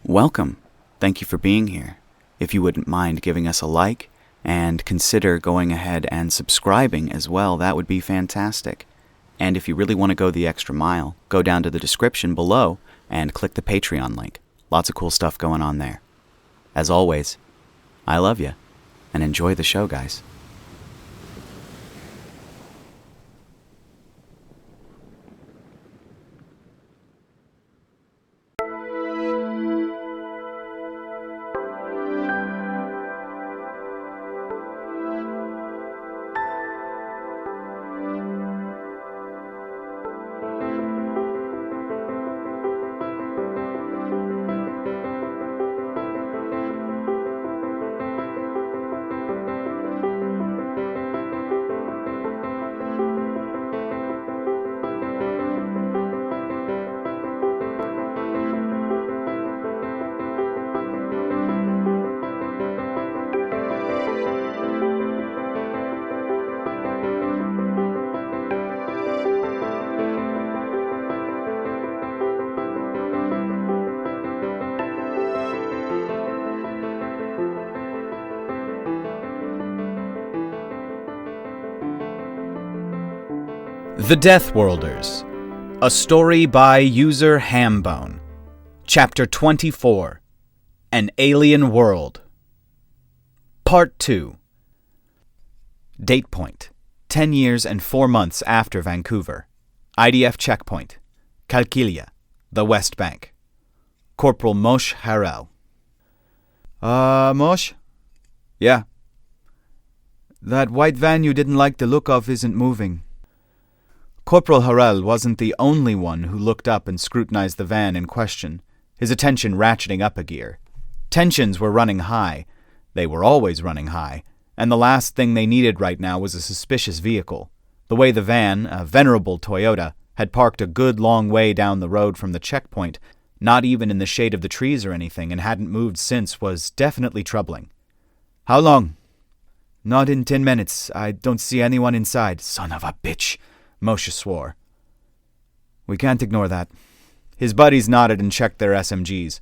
Welcome. Thank you for being here. If you wouldn't mind giving us a like, and consider going ahead and subscribing as well, that would be fantastic. And if you really want to go the extra mile, go down to the description below and click the Patreon link. Lots of cool stuff going on there. As always, I love you, and enjoy the show, guys. The DeathWorlders, a story by user Hambone. Chapter 24, An Alien World. Part 2. Date point, 10 years and 4 months after Vancouver. IDF checkpoint, Kalkilia, the West Bank. Corporal Moshe Harel. Moshe? Yeah? That white van you didn't like the look of isn't moving. Corporal Harel wasn't the only one who looked up and scrutinized the van in question, his attention ratcheting up a gear. Tensions were running high. They were always running high, and the last thing they needed right now was a suspicious vehicle. The way the van, a venerable Toyota, had parked a good long way down the road from the checkpoint, not even in the shade of the trees or anything, and hadn't moved since, was definitely troubling. How long? Not in 10 minutes. I don't see anyone inside. Son of a bitch, Moshe swore. We can't ignore that. His buddies nodded and checked their SMGs.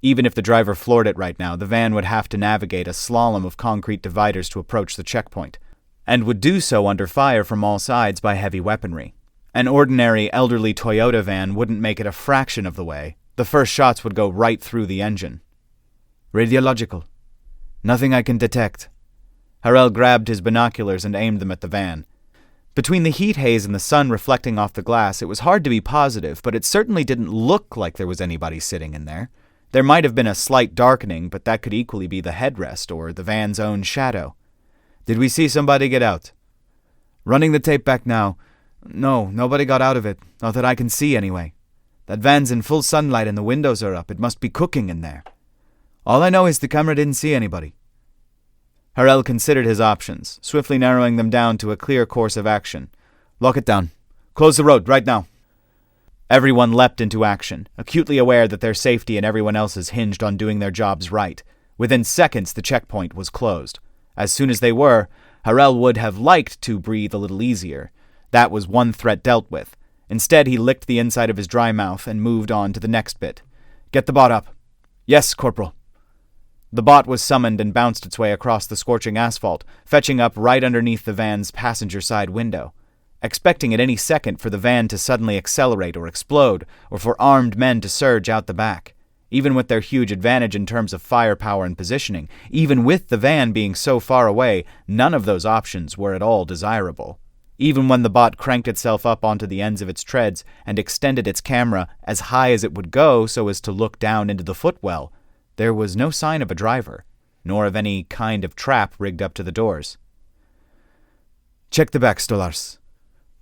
Even if the driver floored it right now, the van would have to navigate a slalom of concrete dividers to approach the checkpoint, and would do so under fire from all sides by heavy weaponry. An ordinary, elderly Toyota van wouldn't make it a fraction of the way. The first shots would go right through the engine. Radiological. Nothing I can detect. Harel grabbed his binoculars and aimed them at the van. Between the heat haze and the sun reflecting off the glass, it was hard to be positive, but it certainly didn't look like there was anybody sitting in there. There might have been a slight darkening, but that could equally be the headrest or the van's own shadow. Did we see somebody get out? Running the tape back now. No, nobody got out of it. Not that I can see, anyway. That van's in full sunlight and the windows are up. It must be cooking in there. All I know is the camera didn't see anybody. Harel considered his options, swiftly narrowing them down to a clear course of action. Lock it down. Close the road, right now. Everyone leapt into action, acutely aware that their safety and everyone else's hinged on doing their jobs right. Within seconds, the checkpoint was closed. As soon as they were, Harel would have liked to breathe a little easier. That was one threat dealt with. Instead, he licked the inside of his dry mouth and moved on to the next bit. Get the bot up. Yes, Corporal. The bot was summoned and bounced its way across the scorching asphalt, fetching up right underneath the van's passenger side window. Expecting at any second for the van to suddenly accelerate or explode, or for armed men to surge out the back. Even with their huge advantage in terms of firepower and positioning, even with the van being so far away, none of those options were at all desirable. Even when the bot cranked itself up onto the ends of its treads and extended its camera as high as it would go so as to look down into the footwell, there was no sign of a driver, nor of any kind of trap rigged up to the doors. Check the back, Stolars,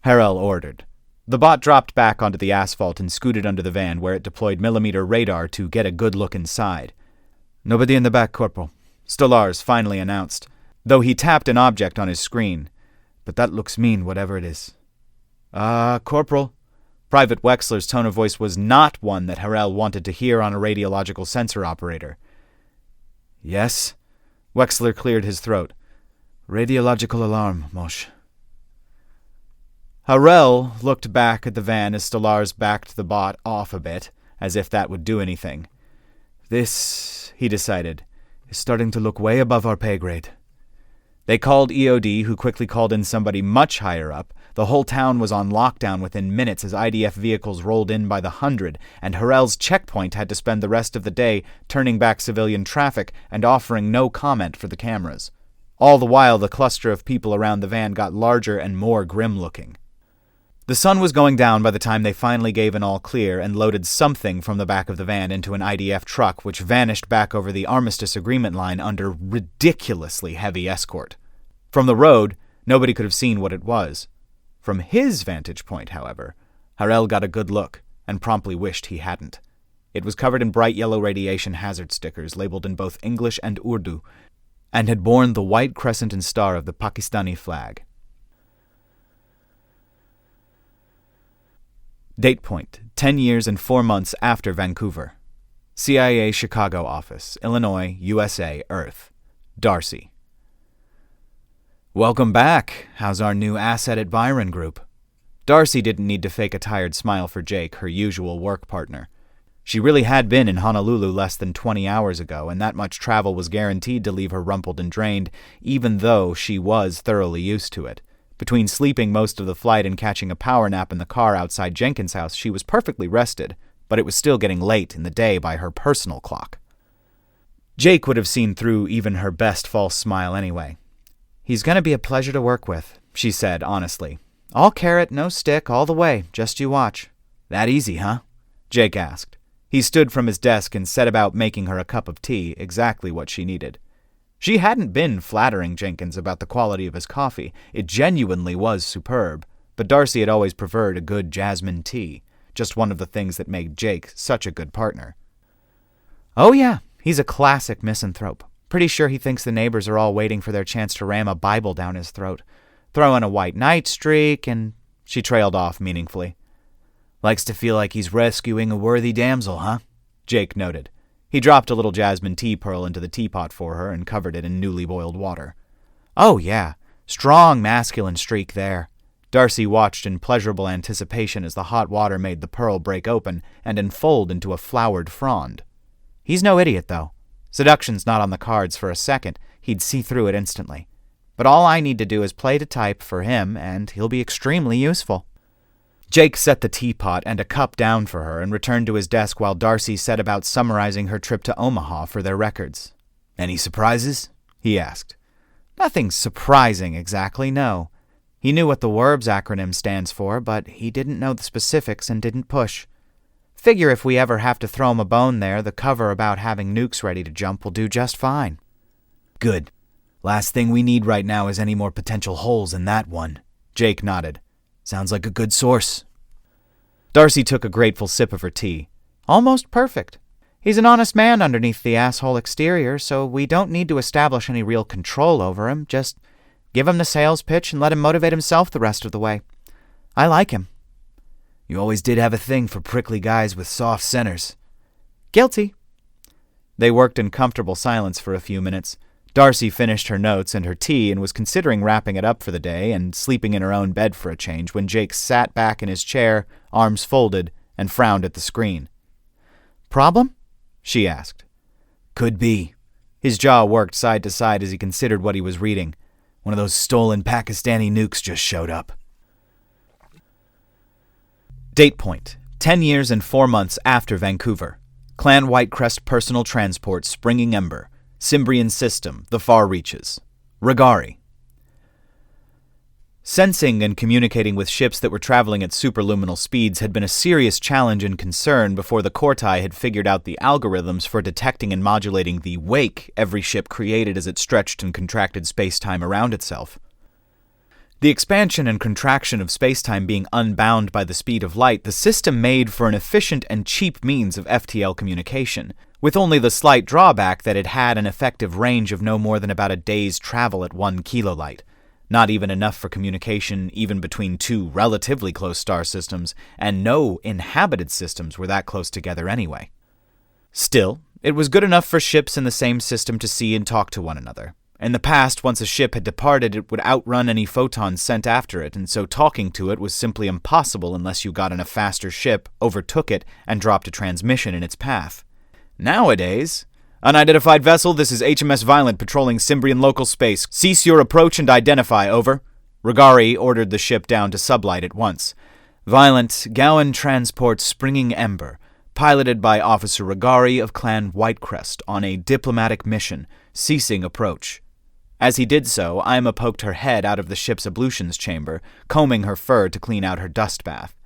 Harel ordered. The bot dropped back onto the asphalt and scooted under the van, where it deployed millimeter radar to get a good look inside. Nobody in the back, Corporal, Stolars finally announced, though he tapped an object on his screen. But that looks mean, whatever it is. Corporal. Private Wexler's tone of voice was not one that Harel wanted to hear on a radiological sensor operator. Yes? Wexler cleared his throat. Radiological alarm, Moshe. Harel looked back at the van as Stolars backed the bot off a bit, as if that would do anything. This, he decided, is starting to look way above our pay grade. They called EOD, who quickly called in somebody much higher up. The whole town was on lockdown within minutes as IDF vehicles rolled in by the 100, and Harel's checkpoint had to spend the rest of the day turning back civilian traffic and offering no comment for the cameras. All the while, the cluster of people around the van got larger and more grim-looking. The sun was going down by the time they finally gave an all-clear and loaded something from the back of the van into an IDF truck, which vanished back over the Armistice Agreement line under ridiculously heavy escort. From the road, nobody could have seen what it was. From his vantage point, however, Harel got a good look and promptly wished he hadn't. It was covered in bright yellow radiation hazard stickers labeled in both English and Urdu, and had borne the white crescent and star of the Pakistani flag. Date point, 10 years and 4 months after Vancouver. CIA Chicago office, Illinois, USA, Earth. Darcy. Welcome back. How's our new asset at Byron Group? Darcy didn't need to fake a tired smile for Jake, her usual work partner. She really had been in Honolulu less than 20 hours ago, and that much travel was guaranteed to leave her rumpled and drained, even though she was thoroughly used to it. Between sleeping most of the flight and catching a power nap in the car outside Jenkins' house, she was perfectly rested, but it was still getting late in the day by her personal clock. Jake would have seen through even her best false smile anyway. "He's going to be a pleasure to work with," she said honestly. "All carrot, no stick, all the way, just you watch." "That easy, huh?" Jake asked. He stood from his desk and set about making her a cup of tea, exactly what she needed. She hadn't been flattering Jenkins about the quality of his coffee. It genuinely was superb, but Darcy had always preferred a good jasmine tea, just one of the things that made Jake such a good partner. "Oh yeah, he's a classic misanthrope. Pretty sure he thinks the neighbors are all waiting for their chance to ram a Bible down his throat. Throw in a white knight streak and..." She trailed off meaningfully. "Likes to feel like he's rescuing a worthy damsel, huh?" Jake noted. He dropped a little jasmine tea pearl into the teapot for her and covered it in newly boiled water. "Oh, yeah. Strong masculine streak there." Darcy watched in pleasurable anticipation as the hot water made the pearl break open and unfold into a flowered frond. "He's no idiot, though. Seduction's not on the cards for a second. He'd see through it instantly. But all I need to do is play to type for him, and he'll be extremely useful." Jake set the teapot and a cup down for her and returned to his desk while Darcy set about summarizing her trip to Omaha for their records. "Any surprises?" he asked. "Nothing surprising exactly, no. He knew what the WERBS acronym stands for, but he didn't know the specifics and didn't push. Figure if we ever have to throw him a bone there, the cover about having nukes ready to jump will do just fine." "Good. Last thing we need right now is any more potential holes in that one." Jake nodded. "Sounds like a good source." Darcy took a grateful sip of her tea. "Almost perfect. He's an honest man underneath the asshole exterior, so we don't need to establish any real control over him. Just give him the sales pitch and let him motivate himself the rest of the way. I like him." "You always did have a thing for prickly guys with soft centers." "Guilty." They worked in comfortable silence for a few minutes. Darcy finished her notes and her tea and was considering wrapping it up for the day and sleeping in her own bed for a change when Jake sat back in his chair, arms folded, and frowned at the screen. "Problem?" she asked. "Could be." His jaw worked side to side as he considered what he was reading. "One of those stolen Pakistani nukes just showed up." Date point, 10 years and 4 months after Vancouver. Clan Whitecrest Personal Transport Springing Ember. Cimbrian System, the Far Reaches. Regari. Sensing and communicating with ships that were traveling at superluminal speeds had been a serious challenge and concern before the Cortai had figured out the algorithms for detecting and modulating the wake every ship created as it stretched and contracted space-time around itself. The expansion and contraction of spacetime being unbound by the speed of light, the system made for an efficient and cheap means of FTL communication, with only the slight drawback that it had an effective range of no more than about a day's travel at 1 kilolight, not even enough for communication even between two relatively close star systems, and no inhabited systems were that close together anyway. Still, it was good enough for ships in the same system to see and talk to one another. In the past, once a ship had departed, it would outrun any photons sent after it, and so talking to it was simply impossible unless you got in a faster ship, overtook it, and dropped a transmission in its path. Nowadays? Unidentified vessel, this is HMS Violent patrolling Cimbrian local space. Cease your approach and identify, over. Regari ordered the ship down to sublight at once. Violent, Gowan transport Springing Ember, piloted by Officer Regari of Clan Whitecrest on a diplomatic mission, ceasing approach. As he did so, Ima poked her head out of the ship's ablutions chamber, combing her fur to clean out her dust bath.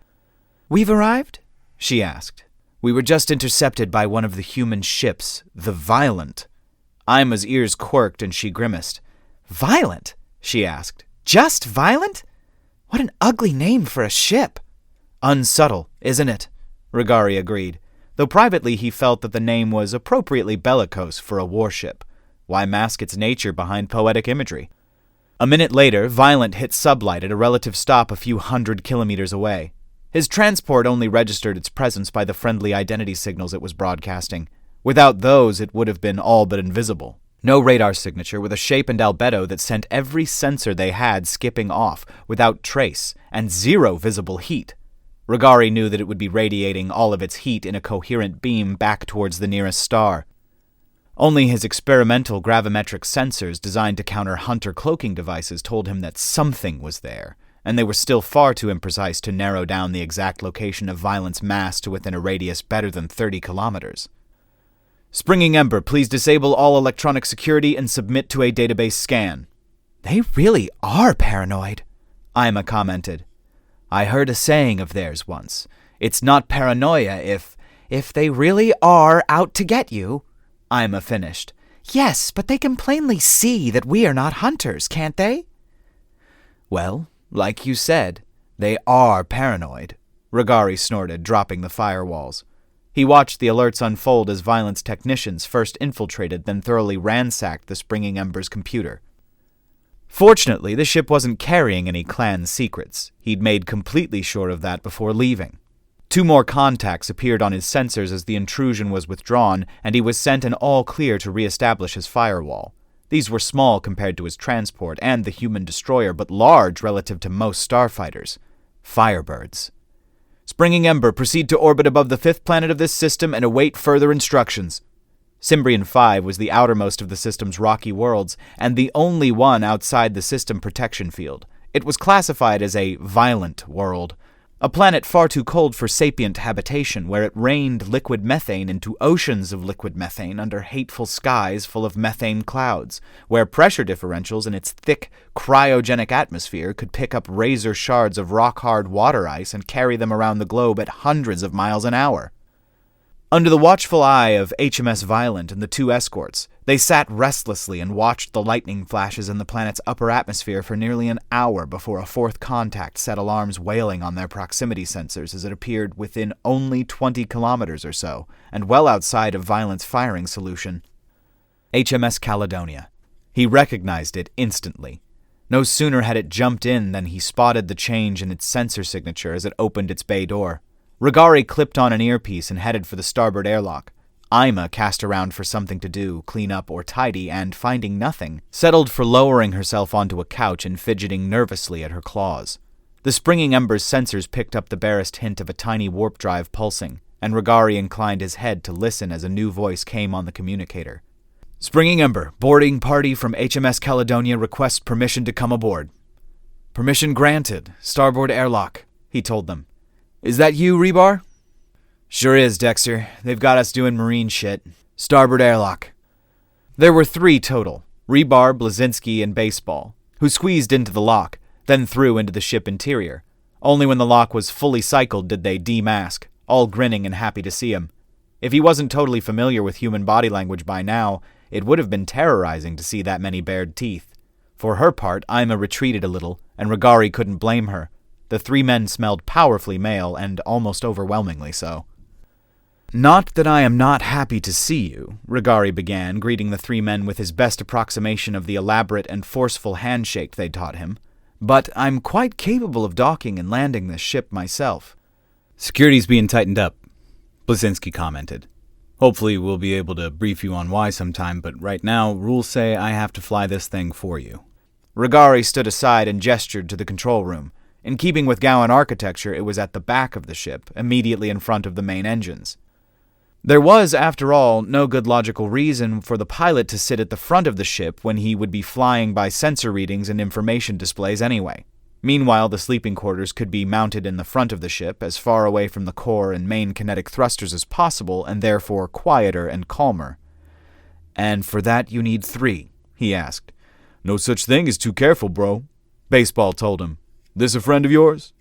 "We've arrived?" she asked. "We were just intercepted by one of the human ships, the Violent." Ima's ears quirked and she grimaced. "Violent?" she asked. "Just Violent? What an ugly name for a ship." "Unsubtle, isn't it?" Regari agreed, though privately he felt that the name was appropriately bellicose for a warship. Why mask its nature behind poetic imagery? A minute later, Violent hit sublight at a relative stop a few 100 kilometers away. His transport only registered its presence by the friendly identity signals it was broadcasting. Without those, it would have been all but invisible. No radar signature, with a shape and albedo that sent every sensor they had skipping off, without trace, and zero visible heat. Regari knew that it would be radiating all of its heat in a coherent beam back towards the nearest star. Only his experimental gravimetric sensors designed to counter hunter cloaking devices told him that something was there, and they were still far too imprecise to narrow down the exact location of Violent's mass to within a radius better than 30 kilometers. "Springing Ember, please disable all electronic security and submit to a database scan." "They really are paranoid," Ima commented. "I heard a saying of theirs once. It's not paranoia if they really are out to get you," Ima finished. "Yes, but they can plainly see that we are not hunters, can't they?" "Well, like you said, they are paranoid," Regari snorted, dropping the firewalls. He watched the alerts unfold as Violence technicians first infiltrated, then thoroughly ransacked the Springing Ember's computer. Fortunately, the ship wasn't carrying any clan secrets. He'd made completely sure of that before leaving. 2 more contacts appeared on his sensors as the intrusion was withdrawn, and he was sent an all-clear to re-establish his firewall. These were small compared to his transport and the human destroyer, but large relative to most starfighters. Firebirds. "Springing Ember, proceed to orbit above the 5th planet of this system and await further instructions." Cimbrian 5 was the outermost of the system's rocky worlds, and the only one outside the system protection field. It was classified as a violent world, a planet far too cold for sapient habitation, where it rained liquid methane into oceans of liquid methane under hateful skies full of methane clouds, where pressure differentials in its thick, cryogenic atmosphere could pick up razor shards of rock-hard water ice and carry them around the globe at hundreds of miles an hour. Under the watchful eye of HMS Violent and the 2 escorts, they sat restlessly and watched the lightning flashes in the planet's upper atmosphere for nearly an hour before a 4th contact set alarms wailing on their proximity sensors as it appeared within only 20 kilometers or so, and well outside of Violent's firing solution. HMS Caledonia. He recognized it instantly. No sooner had it jumped in than he spotted the change in its sensor signature as it opened its bay door. Regari clipped on an earpiece and headed for the starboard airlock. Ima cast around for something to do, clean up, or tidy, and, finding nothing, settled for lowering herself onto a couch and fidgeting nervously at her claws. The Springing Ember's sensors picked up the barest hint of a tiny warp drive pulsing, and Regari inclined his head to listen as a new voice came on the communicator. "Springing Ember, boarding party from HMS Caledonia requests permission to come aboard." "Permission granted. Starboard airlock," he told them. "Is that you, Rebar?" "Sure is, Dexter. They've got us doing marine shit. Starboard airlock." There were 3 total, Rebar, Blazinski, and Baseball, who squeezed into the lock, then through into the ship interior. Only when the lock was fully cycled did they demask, all grinning and happy to see him. If he wasn't totally familiar with human body language by now, it would have been terrorizing to see that many bared teeth. For her part, Ima retreated a little, and Regari couldn't blame her. The 3 men smelled powerfully male, and almost overwhelmingly so. "Not that I am not happy to see you," Regari began, greeting the 3 men with his best approximation of the elaborate and forceful handshake they'd taught him, "but I'm quite capable of docking and landing this ship myself." "Security's being tightened up," Blazinski commented. "Hopefully we'll be able to brief you on why sometime, but right now, rules say I have to fly this thing for you." Regari stood aside and gestured to the control room. In keeping with Gowan architecture, it was at the back of the ship, immediately in front of the main engines. There was, after all, no good logical reason for the pilot to sit at the front of the ship when he would be flying by sensor readings and information displays anyway. Meanwhile, the sleeping quarters could be mounted in the front of the ship, as far away from the core and main kinetic thrusters as possible, and therefore quieter and calmer. "And for that you need 3, he asked. "No such thing as too careful, bro," Baseball told him. "This a friend of yours?"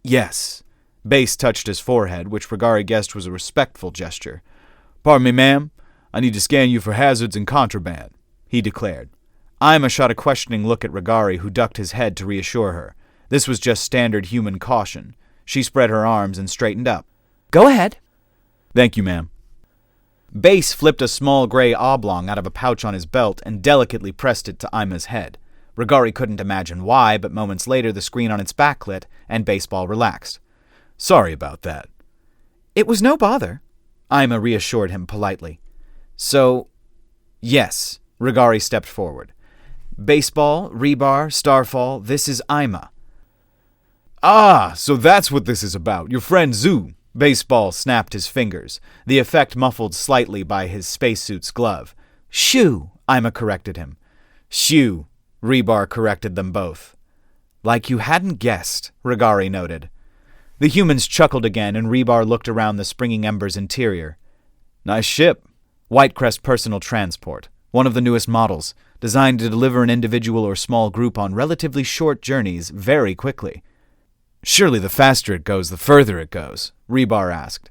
Yes." Base touched his forehead, which Regari guessed was a respectful gesture. "Pardon me, ma'am. I need to scan you for hazards and contraband," he declared. Ima shot a questioning look at Regari, who ducked his head to reassure her. This was just standard human caution. She spread her arms and straightened up. "Go ahead." "Thank you, ma'am." Base flipped a small gray oblong out of a pouch on his belt and delicately pressed it to Ima's head. Regari couldn't imagine why, but moments later the screen on its back lit, and Baseball relaxed. "Sorry about that." "It was no bother," Ima reassured him politely. "So, yes," Regari stepped forward. "Baseball, Rebar, Starfall, this is Ima." "Ah, so that's what this is about. Your friend Zoo." Baseball snapped his fingers, the effect muffled slightly by his spacesuit's glove. "Shoo," Ima corrected him. "Shoo," Rebar corrected them both. "Like you hadn't guessed," Regari noted. The humans chuckled again, and Rebar looked around the springing ember's interior. "Nice ship." Whitecrest Personal Transport, one of the newest models, designed to deliver an individual or small group on relatively short journeys very quickly. "Surely the faster it goes, the further it goes," Rebar asked.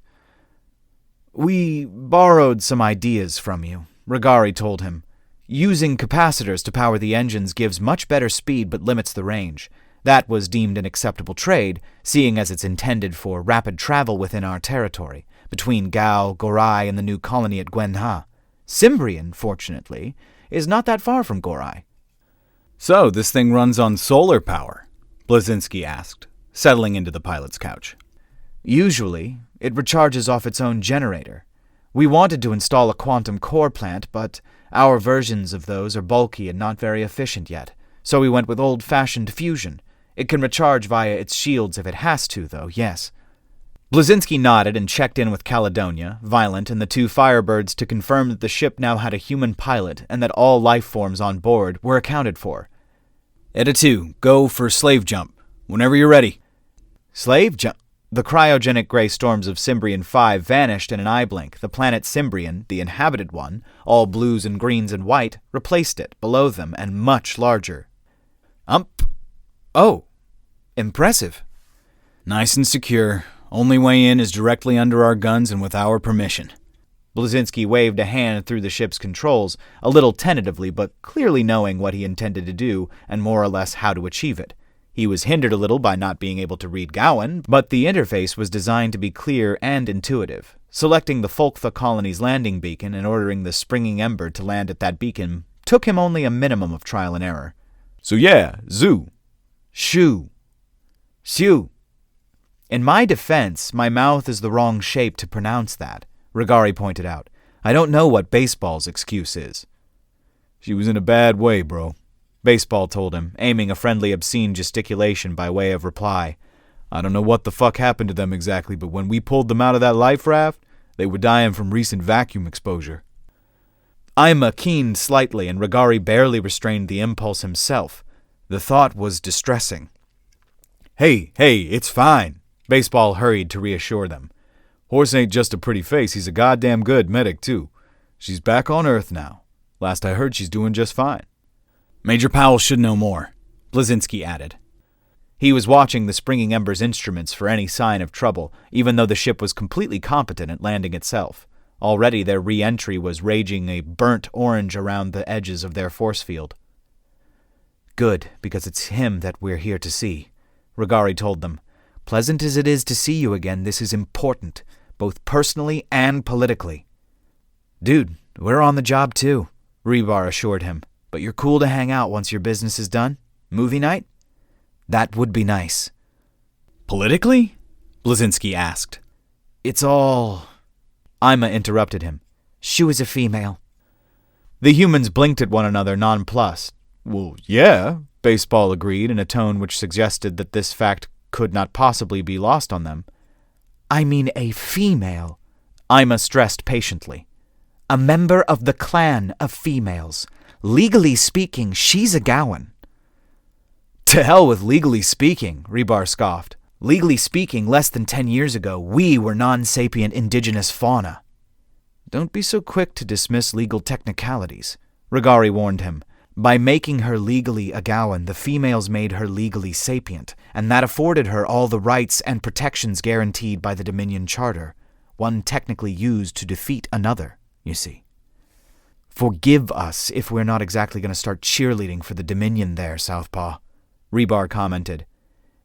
"We borrowed some ideas from you," Regari told him. "Using capacitors to power the engines gives much better speed but limits the range. That was deemed an acceptable trade, seeing as it's intended for rapid travel within our territory, between Gao, Gorai, and the new colony at Gwenha. Cimbrian, fortunately, is not that far from Gorai." "So, this thing runs on solar power?" Blazinski asked, settling into the pilot's couch. "Usually, it recharges off its own generator. We wanted to install a quantum core plant, but our versions of those are bulky and not very efficient yet, so we went with old-fashioned fusion. It can recharge via its shields if it has to, though, yes." Blazinski nodded and checked in with Caledonia, Violent, and the 2 Firebirds to confirm that the ship now had a human pilot and that all life forms on board were accounted for. "Eta 2, go for slave jump. Whenever you're ready." Slave jump? The cryogenic gray storms of Cimbrian 5 vanished in an eye blink. The planet Cimbrian, the inhabited one, all blues and greens and white, replaced it, below them, and much larger. Oh, impressive. "Nice and secure. Only way in is directly under our guns and with our permission." Blazinski waved a hand through the ship's controls, a little tentatively but clearly knowing what he intended to do and more or less how to achieve it. He was hindered a little by not being able to read Gowan, but the interface was designed to be clear and intuitive. Selecting the Folktha colony's landing beacon and ordering the springing ember to land at that beacon took him only a minimum of trial and error. "So yeah, Zoo." "Shoo. Shoo." "In my defense, my mouth is the wrong shape to pronounce that," Regari pointed out. "I don't know what Baseball's excuse is." "She was in a bad way, bro," Baseball told him, aiming a friendly obscene gesticulation by way of reply. "I don't know what the fuck happened to them exactly, but when we pulled them out of that life raft, they were dying from recent vacuum exposure." Ima keened slightly, and Regari barely restrained the impulse himself. The thought was distressing. Hey, it's fine," Baseball hurried to reassure them. "Horse ain't just a pretty face, he's a goddamn good medic, too. She's back on Earth now. Last I heard, she's doing just fine." "Major Powell should know more," Blazinski added. He was watching the springing ember's instruments for any sign of trouble, even though the ship was completely competent at landing itself. Already their re-entry was raging a burnt orange around the edges of their force field. "Good, because it's him that we're here to see," Regari told them. "Pleasant as it is to see you again, this is important, both personally and politically." "Dude, we're on the job too," Rebar assured him. "But you're cool to hang out once your business is done? Movie night?" "That would be nice." "Politically?" Blazinski asked. "It's all—" Ima interrupted him. "She was a female." The humans blinked at one another, nonplussed. "Well, yeah," Baseball agreed in a tone which suggested that this fact could not possibly be lost on them. "I mean a female. Ima stressed patiently. A member of the clan of females. Legally speaking, she's a Gowan. To hell with legally speaking, Rebar scoffed. Legally speaking, less than 10 years ago, we were non-sapient indigenous fauna. Don't be so quick to dismiss legal technicalities, Regari warned him. By making her legally a Gowan, the females made her legally sapient, and that afforded her all the rights and protections guaranteed by the Dominion Charter, one technically used to defeat another, you see. Forgive us if we're not exactly going to start cheerleading for the Dominion there, Southpaw, Rebar commented.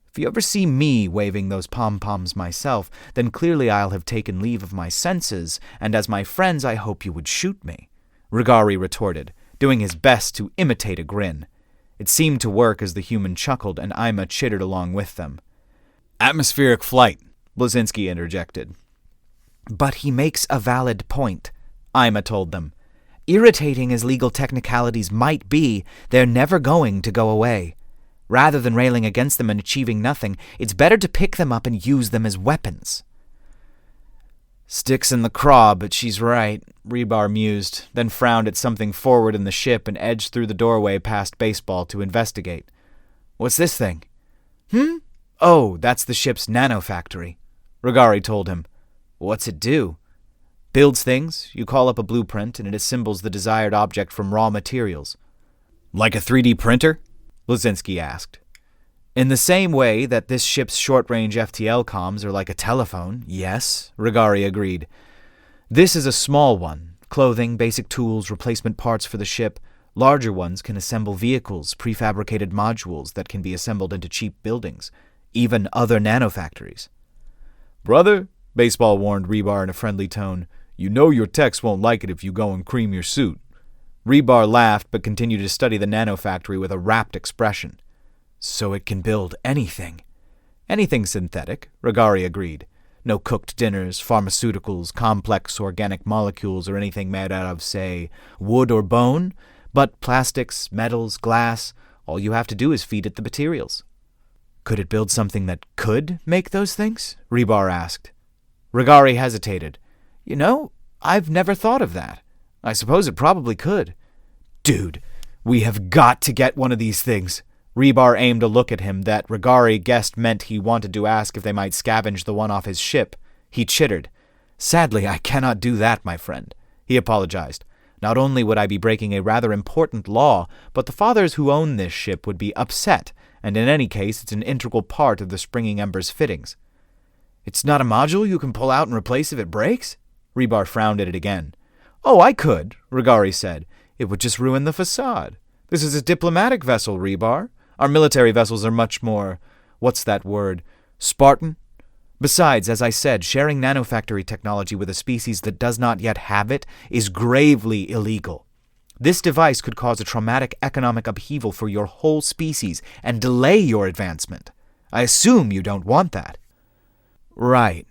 If you ever see me waving those pom-poms myself, then clearly I'll have taken leave of my senses, and as my friends I hope you would shoot me, Regari retorted, doing his best to imitate a grin. It seemed to work as the human chuckled and Ima chittered along with them. Atmospheric flight, Blazinski interjected. But he makes a valid point, Ima told them. Irritating as legal technicalities might be, they're never going to go away. Rather than railing against them and achieving nothing, it's better to pick them up and use them as weapons. Sticks in the craw, but she's right, Rebar mused, then frowned at something forward in the ship and edged through the doorway past Baseball to investigate. What's this thing? Oh, that's the ship's nanofactory, Regari told him. What's it do? Builds things, you call up a blueprint, and it assembles the desired object from raw materials. Like a 3D printer? Blazinski asked. In the same way that this ship's short-range FTL comms are like a telephone, yes, Regari agreed. This is a small one. Clothing, basic tools, replacement parts for the ship. Larger ones can assemble vehicles, prefabricated modules that can be assembled into cheap buildings, even other nanofactories. Brother, Baseball warned Rebar in a friendly tone, you know your techs won't like it if you go and cream your suit. Rebar laughed but continued to study the nanofactory with a rapt expression. So it can build anything. Anything synthetic, Regari agreed. No cooked dinners, pharmaceuticals, complex organic molecules, or anything made out of, say, wood or bone, but plastics, metals, glass, all you have to do is feed it the materials. Could it build something that could make those things? Rebar asked. Regari hesitated. You know, I've never thought of that. I suppose it probably could. Dude, we have got to get one of these things. Rebar aimed a look at him that Regari guessed meant he wanted to ask if they might scavenge the one off his ship. He chittered. Sadly, I cannot do that, my friend. He apologized. Not only would I be breaking a rather important law, but the fathers who own this ship would be upset, and in any case it's an integral part of the Springing Ember's fittings. It's not a module you can pull out and replace if it breaks? Rebar frowned at it again. Oh, I could, Regari said. It would just ruin the facade. This is a diplomatic vessel, Rebar. Our military vessels are much more, what's that word, Spartan? Besides, as I said, sharing nanofactory technology with a species that does not yet have it is gravely illegal. This device could cause a traumatic economic upheaval for your whole species and delay your advancement. I assume you don't want that. Right.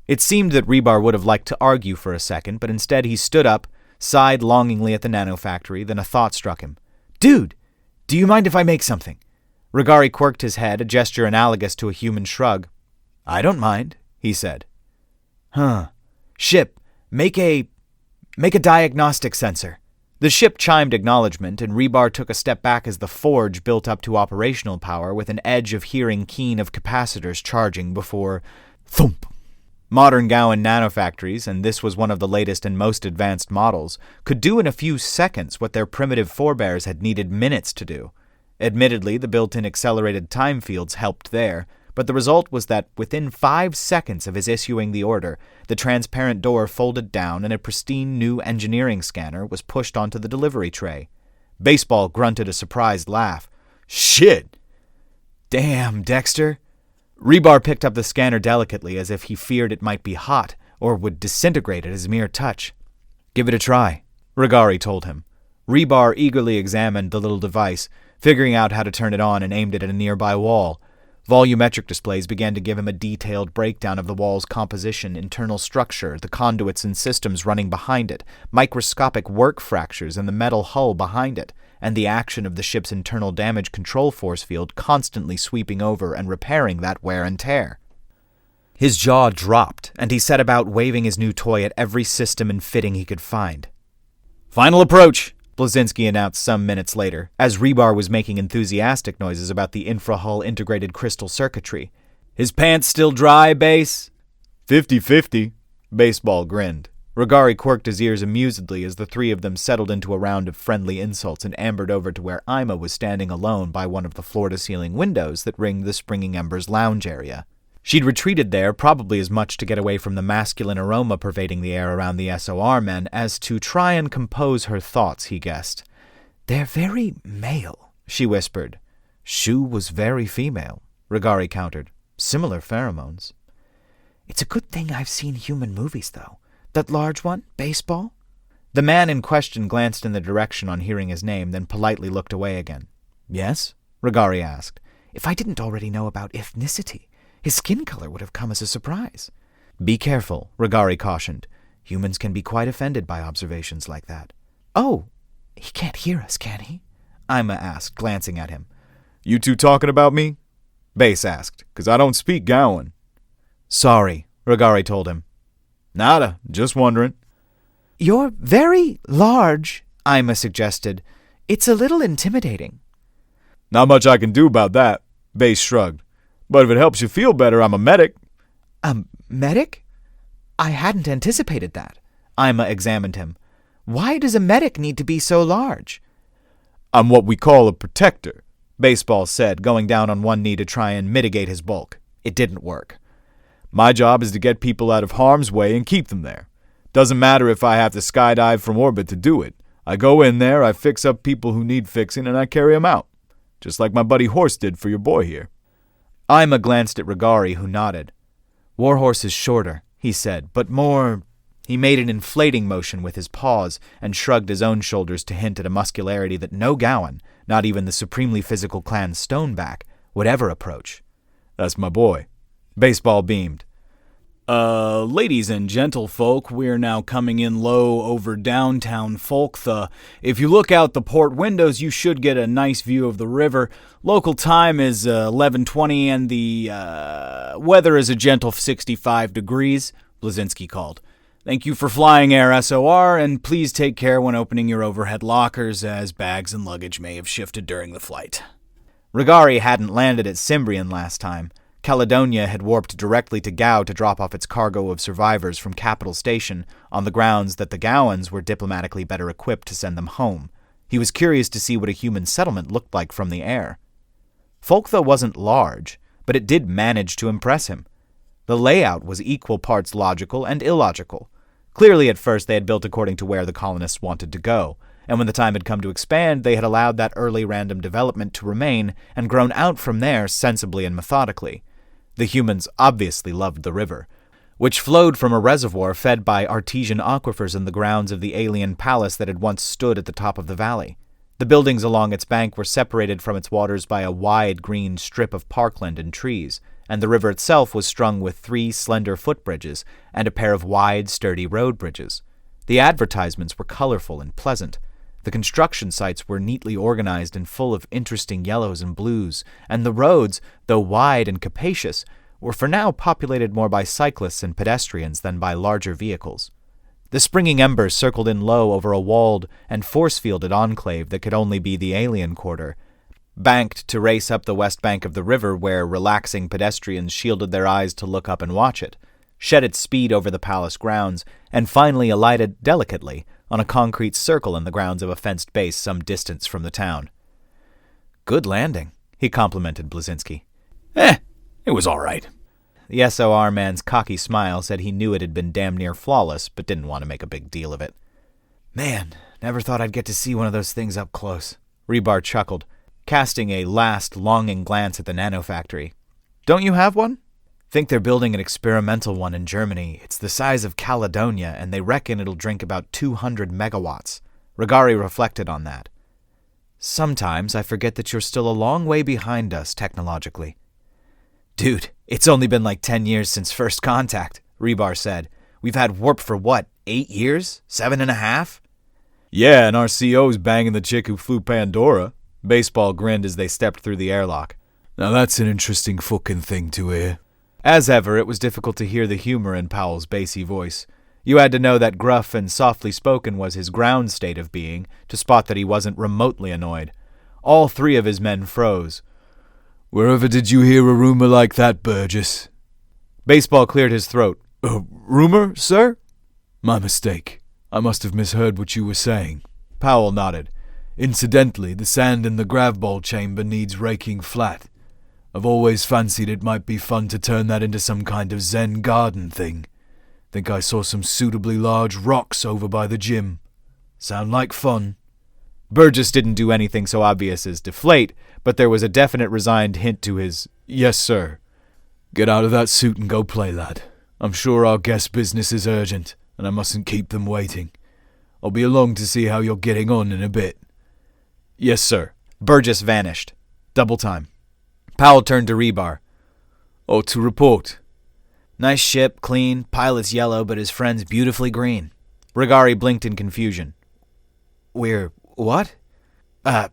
It seemed that Rebar would have liked to argue for a second, but instead he stood up, sighed longingly at the nanofactory, then a thought struck him. Dude! Do you mind if I make something? Regari quirked his head, a gesture analogous to a human shrug. I don't mind, he said. Ship, make a diagnostic sensor. The ship chimed acknowledgement, and Rebar took a step back as the forge built up to operational power with an edge of hearing keen of capacitors charging before thump. Modern Gowan nanofactories, and this was one of the latest and most advanced models, could do in a few seconds what their primitive forebears had needed minutes to do. Admittedly, the built-in accelerated time fields helped there, but the result was that within 5 seconds of his issuing the order, the transparent door folded down and a pristine new engineering scanner was pushed onto the delivery tray. Baseball grunted a surprised laugh. Shit! Damn, Dexter! Rebar picked up the scanner delicately as if he feared it might be hot or would disintegrate at his mere touch. Give it a try, Regari told him. Rebar eagerly examined the little device, figuring out how to turn it on and aimed it at a nearby wall. Volumetric displays began to give him a detailed breakdown of the wall's composition, internal structure, the conduits and systems running behind it, microscopic work fractures in the metal hull behind it, and the action of the ship's internal damage control force field constantly sweeping over and repairing that wear and tear. His jaw dropped, and he set about waving his new toy at every system and fitting he could find. "Final approach," Blazinski announced some minutes later, as Rebar was making enthusiastic noises about the infrahull integrated crystal circuitry. "His pants still dry, Base?" 50-50, Baseball grinned. Regari quirked his ears amusedly as the three of them settled into a round of friendly insults and ambered over to where Ima was standing alone by one of the floor-to-ceiling windows that ringed the Springing Embers lounge area. She'd retreated there probably as much to get away from the masculine aroma pervading the air around the SOR men as to try and compose her thoughts, he guessed. "They're very male," she whispered. Shu was very female, Regari countered. Similar pheromones. "It's a good thing I've seen human movies, though. That large one, Baseball?" The man in question glanced in the direction on hearing his name, then politely looked away again. "Yes?" Regari asked. "If I didn't already know about ethnicity, his skin color would have come as a surprise." "Be careful," Regari cautioned. "Humans can be quite offended by observations like that." "Oh, he can't hear us, can he?" Ima asked, glancing at him. "You two talking about me?" Base asked, "'cause I don't speak Gowan." "Sorry," Regari told him. "Nada, just wondering." "You're very large," Ima suggested. "It's a little intimidating." "Not much I can do about that," Base shrugged. "But if it helps you feel better, I'm a medic." "A medic? I hadn't anticipated that." Ima examined him. "Why does a medic need to be so large?" "I'm what we call a protector," Baseball said, going down on one knee to try and mitigate his bulk. It didn't work. "My job is to get people out of harm's way and keep them there. Doesn't matter if I have to skydive from orbit to do it. I go in there, I fix up people who need fixing, and I carry them out. Just like my buddy Horse did for your boy here." Ima glanced at Regari, who nodded. "Warhorse is shorter," he said, "but more—" He made an inflating motion with his paws and shrugged his own shoulders to hint at a muscularity that no Gowan, not even the supremely physical clan Stoneback, would ever approach. "That's my boy." Baseball beamed. Ladies and gentlefolk, we're now coming in low over downtown Folktha. If you look out the port windows, you should get a nice view of the river. Local time is 11:20, and the weather is a gentle 65 degrees, Blazinski called. Thank you for flying Air SOR, and please take care when opening your overhead lockers, as bags and luggage may have shifted during the flight. Regari hadn't landed at Cimbrian last time. Caledonia had warped directly to Gau to drop off its cargo of survivors from Capital Station on the grounds that the Gowans were diplomatically better equipped to send them home. He was curious to see what a human settlement looked like from the air. Folktha wasn't large, but it did manage to impress him. The layout was equal parts logical and illogical. Clearly, at first, they had built according to where the colonists wanted to go, and when the time had come to expand, they had allowed that early random development to remain and grown out from there sensibly and methodically. The humans obviously loved the river, which flowed from a reservoir fed by artesian aquifers in the grounds of the alien palace that had once stood at the top of the valley. The buildings along its bank were separated from its waters by a wide green strip of parkland and trees, and the river itself was strung with 3 slender footbridges and a pair of wide, sturdy road bridges. The advertisements were colorful and pleasant. The construction sites were neatly organized and full of interesting yellows and blues, and the roads, though wide and capacious, were for now populated more by cyclists and pedestrians than by larger vehicles. The springing embers circled in low over a walled and force-fielded enclave that could only be the alien quarter, banked to race up the west bank of the river where relaxing pedestrians shielded their eyes to look up and watch it, shed its speed over the palace grounds, and finally alighted delicately on a concrete circle in the grounds of a fenced base some distance from the town. "Good landing," he complimented Blazinski. It was all right." The SOR man's cocky smile said he knew it had been damn near flawless, but didn't want to make a big deal of it. "Man, never thought I'd get to see one of those things up close," Rebar chuckled, casting a last longing glance at the nanofactory. "Don't you have one?" "Think they're building an experimental one in Germany. It's the size of Caledonia, and they reckon it'll drink about 200 megawatts. Regari reflected on that. "Sometimes I forget that you're still a long way behind us technologically." "Dude, it's only been like 10 years since first contact," Rebar said. "We've had warp for what, 8 years? 7.5? "Yeah, and our CO's banging the chick who flew Pandora." Baseball grinned as they stepped through the airlock. "Now that's an interesting fucking thing to hear." As ever, it was difficult to hear the humor in Powell's bassy voice. You had to know that gruff and softly spoken was his ground state of being to spot that he wasn't remotely annoyed. All three of his men froze. Wherever did you hear a rumor like that, Burgess? Baseball cleared his throat. A rumor, sir? My mistake. I must have misheard what you were saying. Powell nodded. Incidentally, the sand in the gravball chamber needs raking flat. I've always fancied it might be fun to turn that into some kind of Zen garden thing. Think I saw some suitably large rocks over by the gym. Sound like fun? Burgess didn't do anything so obvious as deflate, but there was a definite resigned hint to his, "Yes, sir." Get out of that suit and go play, lad. I'm sure our guest business is urgent, and I mustn't keep them waiting. I'll be along to see how you're getting on in a bit. Yes, sir. Burgess vanished. Double time. Powell turned to Rebar. Ought to report. Nice ship, clean, pilot's yellow, but his friend's beautifully green. Rigari blinked in confusion. We're what?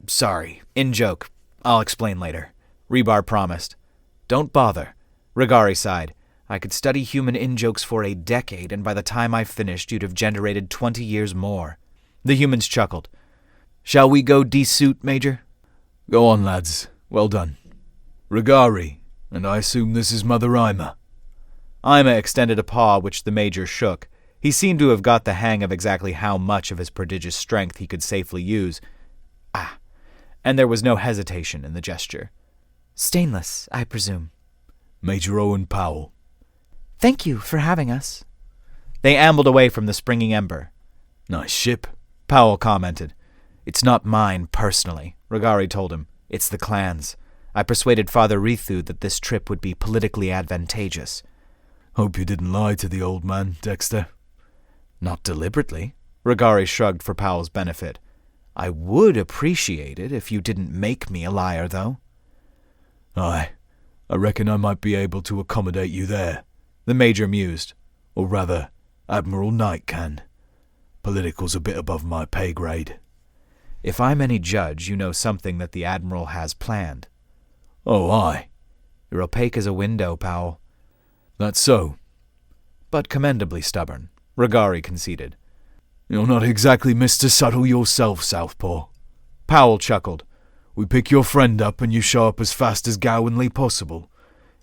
Sorry. In joke. I'll explain later. Rebar promised. Don't bother. Rigari sighed. I could study human in-jokes for a decade, and by the time I finished, you'd have generated 20 years more. The humans chuckled. Shall we go de-suit, Major? Go on, lads. Well done. Rigari, and I assume this is Mother Ima. Ima extended a paw which the Major shook. He seemed to have got the hang of exactly how much of his prodigious strength he could safely use. And there was no hesitation in the gesture. Stainless, I presume. Major Owen Powell. Thank you for having us. They ambled away from the springing ember. Nice ship, Powell commented. It's not mine, personally, Rigari told him. It's the clan's. I persuaded Father Rithu that this trip would be politically advantageous. Hope you didn't lie to the old man, Dexter. Not deliberately, Rigari shrugged for Powell's benefit. I would appreciate it if you didn't make me a liar, though. Aye, I reckon I might be able to accommodate you there, the Major mused. Or rather, Admiral Knight can. Political's a bit above my pay grade. If I'm any judge, you know something that the Admiral has planned. Oh, aye. You're opaque as a window, Powell. That's so. But commendably stubborn, Rigari conceded. You're not exactly Mr. Subtle yourself, Southpaw. Powell chuckled. We pick your friend up and you show up as fast as Gowanly possible.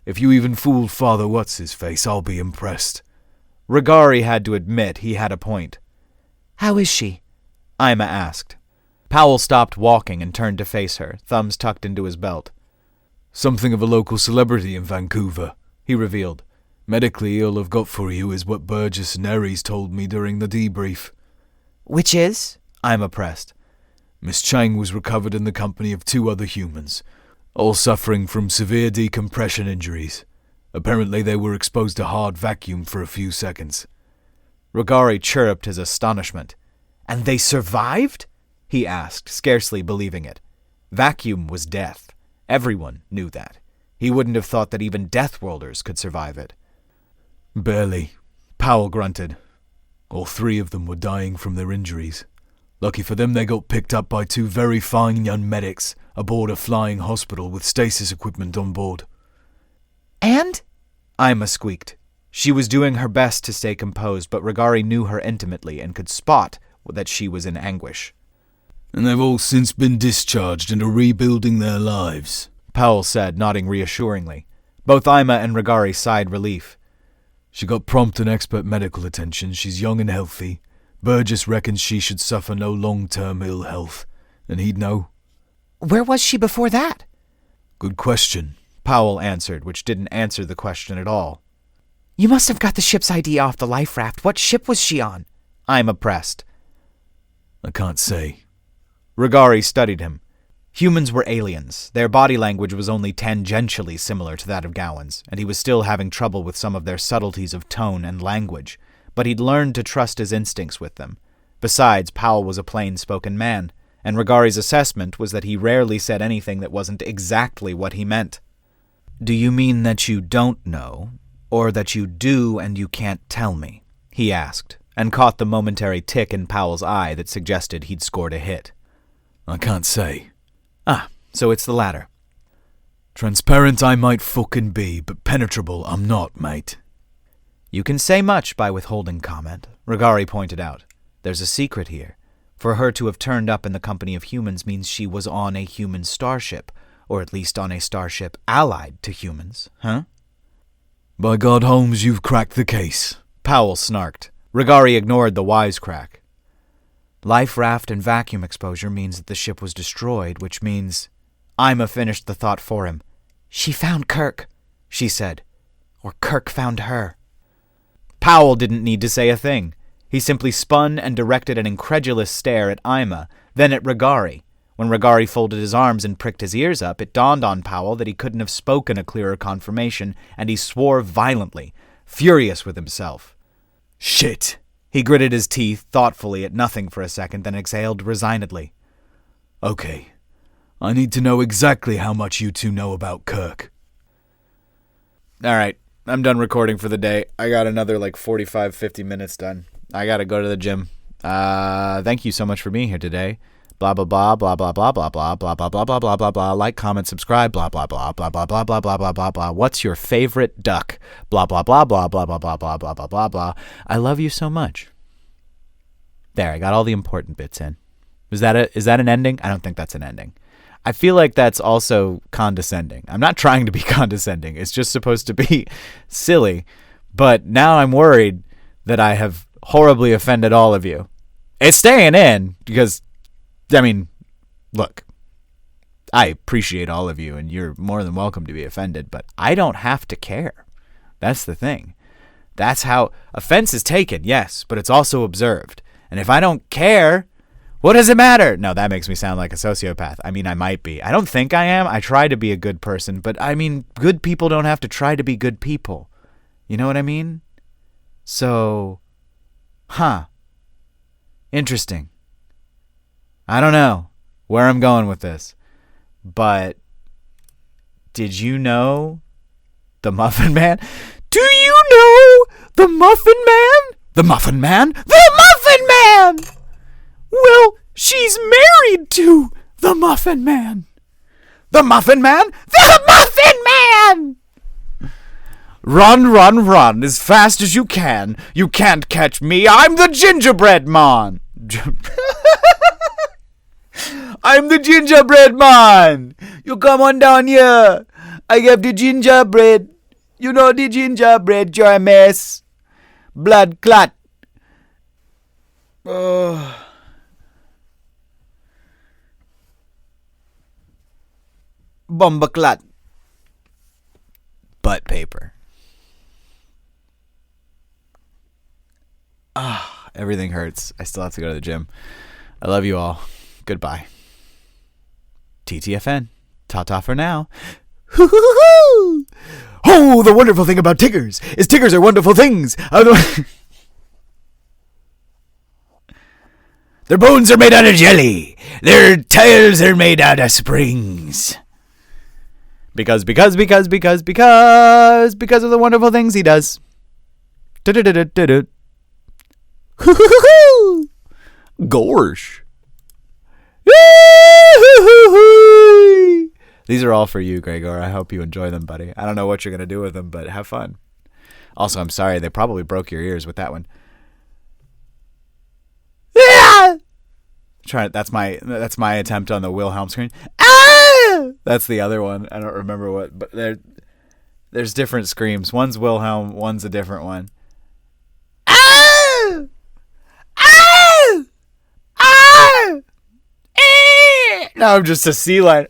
If you even fooled Father What's-His-Face, I'll be impressed. Rigari had to admit he had a point. How is she? Ima asked. Powell stopped walking and turned to face her, thumbs tucked into his belt. Something of a local celebrity in Vancouver, he revealed. Medically, all I've got for you is what Burgess and Aries told me during the debrief. Which is? Ima pressed. Miss Chang was recovered in the company of 2 other humans, all suffering from severe decompression injuries. Apparently they were exposed to hard vacuum for a few seconds. Rigari chirruped his astonishment. And they survived? He asked, scarcely believing it. Vacuum was death. Everyone knew that. He wouldn't have thought that even DeathWorlders could survive it. Barely, Powell grunted. All 3 of them were dying from their injuries. Lucky for them, they got picked up by 2 very fine young medics aboard a flying hospital with stasis equipment on board. And? Ima squeaked. She was doing her best to stay composed, but Rigari knew her intimately and could spot that she was in anguish. And they've all since been discharged and are rebuilding their lives, Powell said, nodding reassuringly. Both Ima and Rigari sighed relief. She got prompt and expert medical attention. She's young and healthy. Burgess reckons she should suffer no long-term ill health, and he'd know. Where was she before that? Good question, Powell answered, which didn't answer the question at all. You must have got the ship's ID off the life raft. What ship was she on? Ima pressed. I can't say. Rigari studied him. Humans were aliens. Their body language was only tangentially similar to that of Gowan's, and he was still having trouble with some of their subtleties of tone and language, but he'd learned to trust his instincts with them. Besides, Powell was a plain-spoken man, and Rigari's assessment was that he rarely said anything that wasn't exactly what he meant. Do you mean that you don't know, or that you do and you can't tell me? He asked, and caught the momentary tick in Powell's eye that suggested he'd scored a hit. I can't say. So it's the latter. Transparent I might fucking be, but penetrable I'm not, mate. You can say much by withholding comment, Regari pointed out. There's a secret here. For her to have turned up in the company of humans means she was on a human starship, or at least on a starship allied to humans, huh? By God, Holmes, you've cracked the case, Powell snarked. Regari ignored the wisecrack. Life raft and vacuum exposure means that the ship was destroyed, which means... Ima finished the thought for him. She found Kirk, she said. Or Kirk found her. Powell didn't need to say a thing. He simply spun and directed an incredulous stare at Ima, then at Regari. When Regari folded his arms and pricked his ears up, it dawned on Powell that he couldn't have spoken a clearer confirmation, and he swore violently, furious with himself. Shit! He gritted his teeth thoughtfully at nothing for a second, then exhaled resignedly. Okay. I need to know exactly how much you two know about Kirk. Alright, I'm done recording for the day. I got another 45, 50 minutes done. I gotta go to the gym. Thank you so much for being here today. Blah, blah, blah, blah, blah, blah, blah, blah, blah, blah, blah, blah, blah, blah, blah. Like, comment, subscribe, blah, blah, blah, blah, blah, blah, blah, blah, blah, blah, blah. What's your favorite duck? Blah, blah, blah, blah, blah, blah, blah, blah, blah, blah, blah, blah. I love you so much. There, I got all the important bits in. Is that an ending? I don't think that's an ending. I feel like that's also condescending. I'm not trying to be condescending. It's just supposed to be silly. But now I'm worried that I have horribly offended all of you. It's staying in because, look, I appreciate all of you and you're more than welcome to be offended, but I don't have to care. That's the thing. That's how offense is taken, yes, but it's also observed. And if I don't care, what does it matter? No, that makes me sound like a sociopath. I might be. I don't think I am. I try to be a good person, but good people don't have to try to be good people. You know what I mean? So, interesting. I don't know where I'm going with this, but did you know the Muffin Man? Do you know the Muffin Man? The Muffin Man? The Muffin Man! Well, she's married to the Muffin Man. The Muffin Man? The Muffin Man! Run, run, run as fast as you can. You can't catch me. I'm the gingerbread man. I'm the gingerbread man. You come on down here. I have the gingerbread. You know the gingerbread, you're a mess. Blood clot. Bomba clot. Butt paper. Everything hurts. I still have to go to the gym. I love you all. Goodbye. TTFN. Ta-ta for now. Oh, the wonderful thing about Tiggers is Tiggers are wonderful things. Their bones are made out of jelly. Their tails are made out of springs. Because of the wonderful things he does. Gorsh. These are all for you, Graygor. I hope you enjoy them, buddy. I don't know what you're going to do with them, but have fun. Also, I'm sorry. They probably broke your ears with that one. That's my attempt on the Wilhelm screen. That's the other one. I don't remember what, but there's different screams. One's Wilhelm, one's a different one. Now I'm just a sea lion.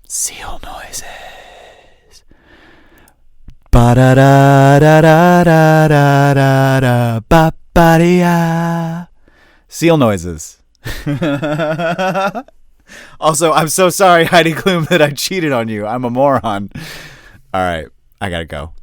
Seal noises. Ba-da-da-da-da-da-da-da, ba-ba-dee-ya. Seal noises. Also, I'm so sorry, Heidi Klum, that I cheated on you. I'm a moron. All right, I gotta go.